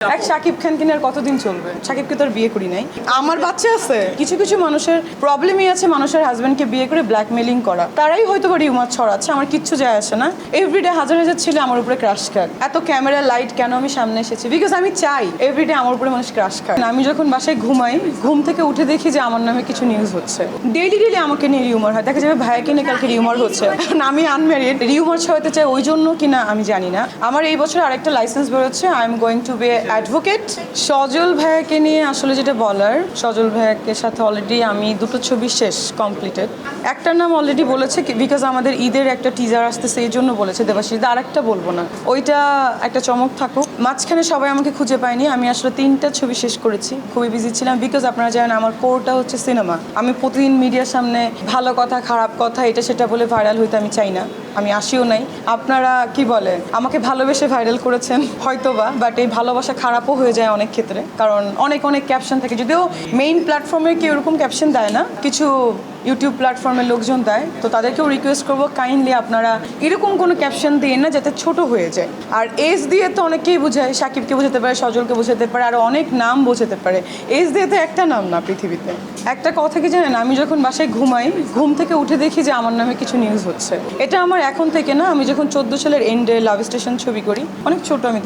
এক শাকিব খানকে নিয়ে আর কতদিন চলবে? শাকিবকে তো আর বিয়ে করি নাই, আমার বাচ্চা আছে। কিছু কিছু মানুষের প্রবলেমই আছে মানুষের হাজবেন্ডকে বিয়ে করে ব্ল্যাকমেলিং করা, তারাই হয়তো বা রিউমার ছড়াচ্ছে, আমার কিচ্ছু যায় আসে না। এভরিডে হাজার হাজার ছেলে আমার উপরে ক্রাশ খায়। এত ক্যামেরা লাইট কেন আমি সামনে এসেছি? বিকজ আমি চাই এভরিডে আমার উপরে মানুষ ক্রাশ খায়। আমি যখন বাসায় ঘুমাই, ঘুম থেকে উঠে দেখি যে আমার নামে কিছু নিউজ হচ্ছে, ডেইলি ডেইলি আমাকে নিয়ে রিউমার হয়। দেখা যাবে ভাইয়াকে নিয়ে কালকে রিউমার হচ্ছে, আমি আনম্যারিড, রিউমার ছড়াতে চাই ওই জন্য কিনা আমি জানি না। আমার এই বছর আরেকটা লাইসেন্স বেরোচ্ছে, I am going to be advocate. Sajal ভাইয়াকে নিয়ে আসলে যেটা বলার, সজল ভাইয়াকে সাথে অলরেডি আমি দুটো ছবি শেষ কমপ্লিটেড। একটার নাম অলরেডি বলেছে বিকজ আমাদের ঈদের একটা টিজার আসতেছে এই জন্য বলেছে দেবাশিস, আর একটা বলবো না, ওইটা একটা চমক থাকুক। মাঝখানে সবাই আমাকে খুঁজে পায়নি, আমি আসলে 3টা ছবি শেষ করেছি, খুবই বিজি ছিলাম। বিকজ আপনারা জানেন আমার কোরটা হচ্ছে সিনেমা। আমি প্রতিদিন মিডিয়ার সামনে ভালো কথা খারাপ কথা এটা সেটা বলে ভাইরাল হইতে আমি চাই না, আমি আসিও নাই। আপনারা কি বলে আমাকে ভালোবেসে ভাইরাল করেছেন হয়তোবা, বাট এই ভালোবাসা খারাপও হয়ে যায় অনেক ক্ষেত্রে, কারণ অনেক অনেক ক্যাপশন থাকে। যদিও মেইন প্ল্যাটফর্মে কেউ এরকম ক্যাপশন দেয় না, কিছু ইউটিউব প্ল্যাটফর্মের লোকজন দেয়, তো তাদেরকেও রিকোয়েস্ট করবো কাইন্ডলি আপনারা এরকম কোনো ক্যাপশন দিয়ে না যাতে ছোট হয়ে যায়। আর এজ দিয়ে তো অনেকেই বোঝায়, সাকিবকে বোঝাতে পারে, সজলকে বোঝাতে পারে, আর অনেক নাম বোঝাতে পারে। এজ দিয়ে তো একটা নাম না পৃথিবীতে। একটা কথা কি জানেন, আমি যখন বাসায় ঘুমাই, ঘুম থেকে উঠে দেখি যে আমার নামে কিছু নিউজ হচ্ছে। এটা আমার এখন থেকে না, আমি যখন 14 সালের এন্ডে লাভ স্টেশন ছবি করি, অনেক ছোট আমি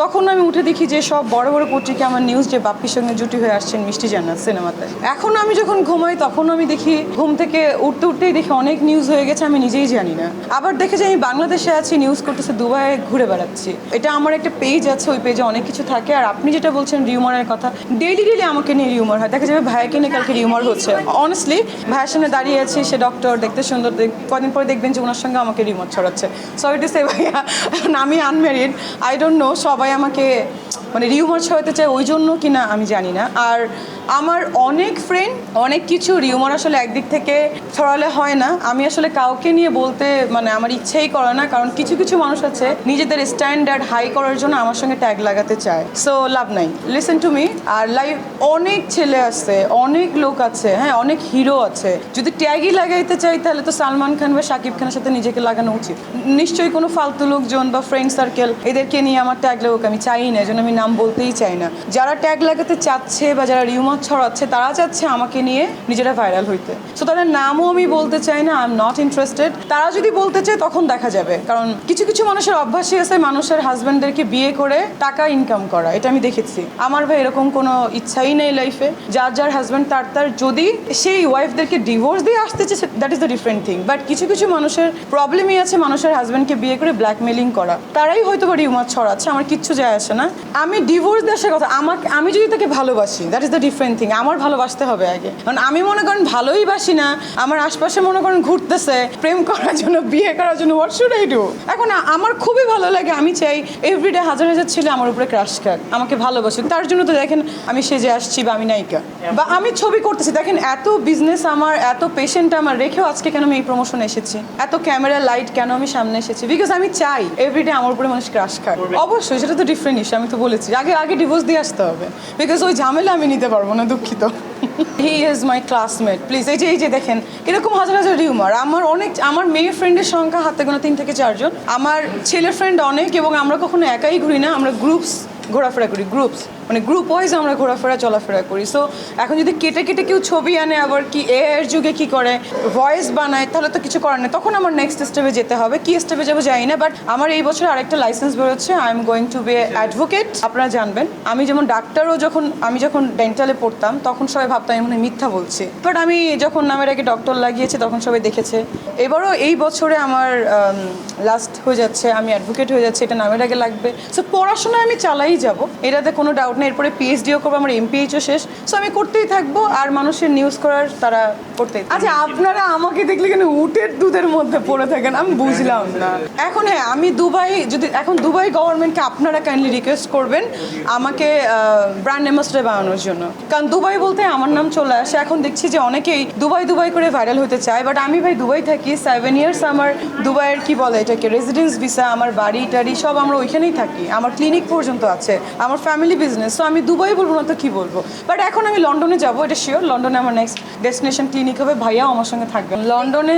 তখন আমি উঠে দেখি যে সব বড় বড় পত্রিকা আমার নিউজ যে বাপ্পির সঙ্গে জুটি হয়ে আসছেন মিষ্টি জান্নাত সিনেমাতে। এখন আমি যখন ঘুমাই তখন আমি দেখি ঘুম থেকে উঠতেই দেখি অনেক নিউজ হয়ে গেছে, আমি নিজেই জানি না। আবার দেখে যে আমি বাংলাদেশে আছি, নিউজ করতেছে, দুবাই ঘুরে বেড়াচ্ছি। এটা আমার একটা পেজ আছে, ওই পেজে অনেক কিছু থাকে। আর আপনি যেটা বলছেন রিউমারের কথা, ডেইলি ডেইলি আমাকে নিয়ে রিউমার হয়। দেখা যাবে ভাইয়াকে নিয়ে কালকে রিউমার হচ্ছে। অনেস্টলি ভাইয়ের সামনে দাঁড়িয়ে আছি, সে ডক্টর, দেখতে সুন্দর, কদিন পরে দেখবেন যে ওনার সঙ্গে আমাকে রিউমার ছড়াচ্ছে। সরি টু সে ভাইয়া, আমি আনম্যারিড, আই ডোন্ট নো সবাই আমাকে মানে রিউমার ছড়াতে চায় ওই জন্য কিনা আমি জানি না। আর আমার অনেক ফ্রেন্ড অনেক কিছু রিউমার আসলে একদিক থেকে ছড়ালে হয় না। আমি আসলে কাউকে নিয়ে বলতে মানে আমার ইচ্ছেই করে না, কারণ কিছু কিছু মানুষ আছে নিজেদের স্ট্যান্ডার্ড হাই করার জন্য আমার সঙ্গে ট্যাগ লাগাতে চায়। সো লাভ নাই, লিসেন টু মি। আর লাইভ অনেক ছেলে আছে, অনেক লোক আছে, হ্যাঁ অনেক হিরো আছে। যদি ট্যাগই লাগাইতে চাই তাহলে তো সালমান খান বা শাকিব খানের সাথে নিজেকে লাগানো উচিত। নিশ্চয়ই কোনো ফালতু লোকজন বা ফ্রেন্ড সার্কেল এদেরকে নিয়ে আমার ট্যাগ লাগুক আমি চাই না, এই জন্য আমি নাম বলতেই চাই না। যারা ট্যাগ লাগাতে চাচ্ছে বা যারা রিউমার ছড়াচ্ছে তারা চাচ্ছে আমাকে নিয়ে নিজেরা ভাইরাল হইতে। সো তাদের নামও আমি বলতে চাই না, আই এম নট ইন্টারেস্টেড। তারা যদি বলতে চায় তখন দেখা যাবে, কারণ কিছু কিছু মানুষের অভ্যাসই আছে মানুষের হাজব্যান্ডদেরকে বিয়ে করে টাকা ইনকাম করা, এটা আমি দেখেছি। আমার ভাই এরকম কোনো ইচ্ছাই নেই লাইফে। যার যার হাজব্যান্ড তার যদি সেই ওয়াইফদেরকে ডিভোর্স দিয়ে আসতেছে that is the different thing. But কিছু কিছু মানুষের প্রবলেমই আছে মানুষের হাজব্যান্ডকে বিয়ে করে ব্ল্যাকমেলিং করা, তারাই হয়তো বা রিউমার ছড়াচ্ছে, আমার কিচ্ছু যায় আসে না। আমি ডিভোর্স দেওয়ার কথা, আমি যদি তাকে ভালোবাসি that is the different thing. আমার ভালোবাসতে হবে আগে, কারণ আমি মনে করেন ভালোই বাসি না, আমার আশপাশে মনে করেন ঘুরতেছে প্রেম করার জন্য, বিয়ে করার জন্য, হোয়াট শুড আই ডু? এখন আমার খুবই ভালো লাগে, আমি চাই এভরিডে হাজার হাজার ছেলে আমার উপরে ক্রাশ খাক, আমাকে ভালোবাসুক। তার জন্য তো দেখেন আমি সেজে আসছি বা আমি নায়িকা বা আমি ছবি করতেছি। দেখেন এত বিজনেস আমার, এত পেশেন্ট আমার রেখেও আজকে কেন আমি এই প্রমোশনে এসেছি, এত ক্যামেরা লাইট কেন আমি সামনে এসেছি? বিকজ আমি চাই এভরিডে আমার উপরে মানুষ ক্রাশ খাক। অবশ্যই সেটা তো ডিফারেন্ট ইস্যু, আমি তো বলেছি আগে ডিভোর্স দিয়ে আসতে হবে, বিকজ ওই ঝামেলা আমি নিতে পারবো না, দুঃখিত। He is my classmate, please. এই যে দেখেন এরকম হাজার হাজার রিউমার। আমার মেয়ে ফ্রেন্ডের সংখ্যা হাতে গোনা 3 থেকে 4 জন, আমার ছেলে ফ্রেন্ড অনেক, এবং আমরা কখনো একাই ঘুরি না, আমরা গ্রুপস ঘোরাফেরা করি, গ্রুপস মানে গ্রুপ ওয়াইজ আমরা ঘোরাফেরা চলাফেরা করি। সো এখন যদি কেটে কেটে কেউ ছবি আনে, আবার কি এর যুগে কি করে ভয়েস বানায়, তাহলে তো কিছু করার নেই। তখন আমার নেক্সট স্টেপে যেতে হবে, কি স্টেপে যাবো জানি না। বাট আমার এই বছর আরেকটা লাইসেন্স বেরোচ্ছে, I am going to be advocate. আপনারা জানবেন আমি যেমন ডাক্তারও, আমি যখন ডেন্টালে পড়তাম তখন সবাই ভাবতাম আমি মনে মিথ্যা বলছি, বাট আমি যখন নামের আগে ডক্টর লাগিয়েছি তখন সবাই দেখেছে। এবারও এই বছরে আমার লাস্ট হয়ে যাচ্ছে, আমি অ্যাডভোকেট হয়ে যাচ্ছে, এটা নামের আগে লাগবে। সো পড়াশোনা আমি চালাই যাব, এটাতে কোনো ডাউট নেই। এরপরে পিএইচডিও করবো, আমার এমপিএইচও শেষ। সো আমি করতেই থাকবো, আর মানুষের নিউজ করার তারা করতেই। আচ্ছা আপনারা আমাকে দেখলে কেন উটের দুধের মধ্যে পড়ে থাকেন আমি বুঝলাম না। এখন হ্যাঁ আমি দুবাই গভর্নমেন্টকে আপনারা কাইন্ডলি রিকোয়েস্ট করবেন আমাকে ব্র্যান্ড অ্যাম্বাসেডর বানানোর জন্য, কারণ দুবাই বলতে আমার নাম চলে আসে। এখন দেখছি যে অনেকেই দুবাই করে ভাইরাল হতে চায়, বাট আমি ভাই দুবাই থাকি 7 ইয়ার্স, আমার দুবাইয়ের কি বলে এটাকে রেসিডেন্স ভিসা, আমার বাড়ি টাড়ি সব আমরা ওইখানেই থাকি, আমার ক্লিনিক পর্যন্ত আছে, আমার ফ্যামিলি বিজনেস বিজনেস। সো আমি দুবাই বলবো না তো কি বলবো, বাট এখন আমি লন্ডনে যাবো, এটা শিওর। লন্ডনে আমার নেক্সট ডেস্টিনেশন ক্লিনিক হবে, ভাইয়াও আমার সঙ্গে থাকবে। লন্ডনে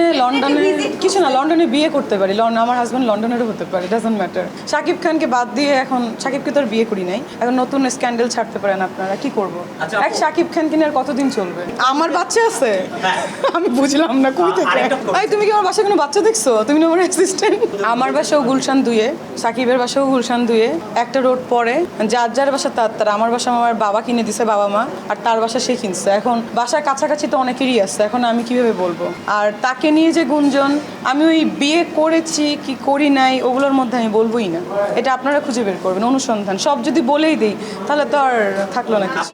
কিছু না, লন্ডনে বিয়ে করতে পারি। আমার হাজব্যান্ড লন্ডনেরও হতে পারে, ডাজন্ট ম্যাটার। শাকিব খানকে বাদ দিয়ে এখন শাকিবকে তো আর বিয়ে করি নাই, এখন নতুন স্ক্যান্ডেল ছাড়তে পারেন আপনারা, কি করবো? এক শাকিব খানকে নিয়ে আর কতদিন চলবে? আমার বাচ্চা আছে, আমি বুঝলাম না কই থেকে। তুমি কি আমার বাসায় কোনো বাচ্চা দেখছো? তুমি না আমার অ্যাসিস্ট্যান্ট। আমার বাসাও গুলশান 2-এ, সাকিবের বাসাও গুলশান 2-এ, একটা রোড পরে। যার যার বাসা তার। আমার বাসা আমার বাবা কিনে দিছে, বাবা মা, আর তার বাসা সে কিনছে। এখন বাসার কাছাকাছি তো অনেকেরই আছে, এখন আমি কিভাবে বলবো? আর তাকে নিয়ে যে গুঞ্জন, আমি ওই বিয়ে করেছি কি করি নাই ওগুলোর মধ্যে আমি বলবোই না। এটা আপনারা খুঁজে বের করবেন, অনুসন্ধান। সব যদি বলেই দিই তাহলে তো আর থাকলো না কিছু।